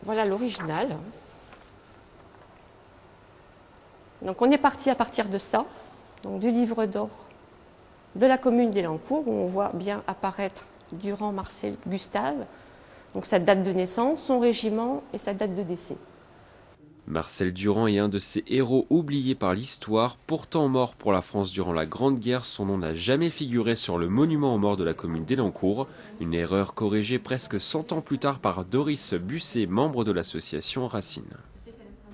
Voilà l'original. Donc on est parti à partir de ça, donc du livre d'or de la commune d'Élancourt, où on voit bien apparaître Durand Marcel Gustave, donc sa date de naissance, son régiment et sa date de décès. Marcel Durand est un de ces héros oubliés par l'histoire, pourtant mort pour la France durant la Grande Guerre. Son nom n'a jamais figuré sur le monument aux morts de la commune d'Élancourt. Une erreur corrigée presque 100 ans plus tard par Doris Busset, membre de l'association Racine.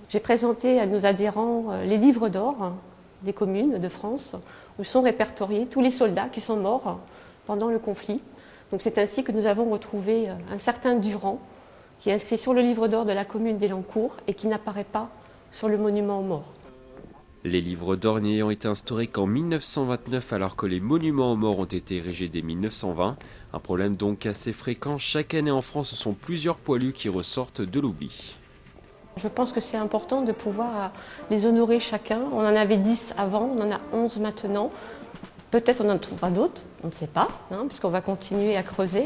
J'ai présenté à nos adhérents les livres d'or des communes de France, où sont répertoriés tous les soldats qui sont morts pendant le conflit. Donc c'est ainsi que nous avons retrouvé un certain Durand, qui est inscrit sur le livre d'or de la commune d'Élancourt et qui n'apparaît pas sur le monument aux morts. Les livres d'or n'ayant été instaurés qu'en 1929 alors que les monuments aux morts ont été érigés dès 1920. Un problème donc assez fréquent. Chaque année en France, ce sont plusieurs poilus qui ressortent de l'oubli. Je pense que c'est important de pouvoir les honorer chacun. On en avait 10 avant, on en a 11 maintenant. Peut-être on en trouvera d'autres, on ne sait pas, puisqu'on va continuer à creuser.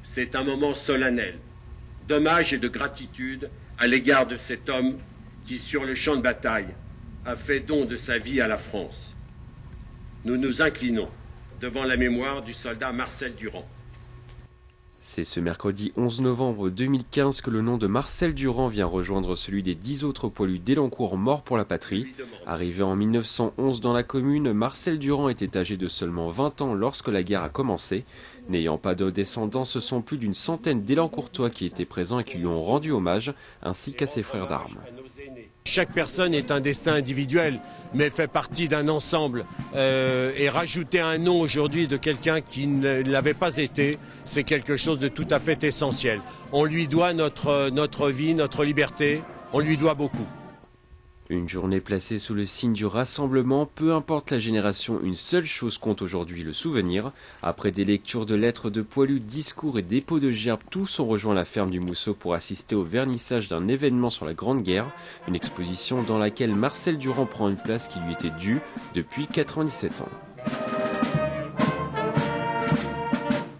C'est un moment solennel, d'hommage et de gratitude à l'égard de cet homme qui, sur le champ de bataille, a fait don de sa vie à la France. Nous nous inclinons devant la mémoire du soldat Marcel Durand. C'est ce mercredi 11 novembre 2015 que le nom de Marcel Durand vient rejoindre celui des 10 autres poilus d'Élancourt morts pour la patrie. Arrivé en 1911 dans la commune, Marcel Durand était âgé de seulement 20 ans lorsque la guerre a commencé. N'ayant pas de descendants, ce sont plus d'une centaine d'Élancourtois qui étaient présents et qui lui ont rendu hommage, ainsi qu'à ses frères d'armes. Chaque personne est un destin individuel, mais fait partie d'un ensemble. Et rajouter un nom aujourd'hui de quelqu'un qui ne l'avait pas été, c'est quelque chose de tout à fait essentiel. On lui doit notre vie, notre liberté, on lui doit beaucoup. Une journée placée sous le signe du rassemblement, peu importe la génération, une seule chose compte aujourd'hui, le souvenir. Après des lectures de lettres de poilus, discours et dépôts de gerbes, tous ont rejoint la ferme du Mousseau pour assister au vernissage d'un événement sur la Grande Guerre. Une exposition dans laquelle Marcel Durand prend une place qui lui était due depuis 97 ans.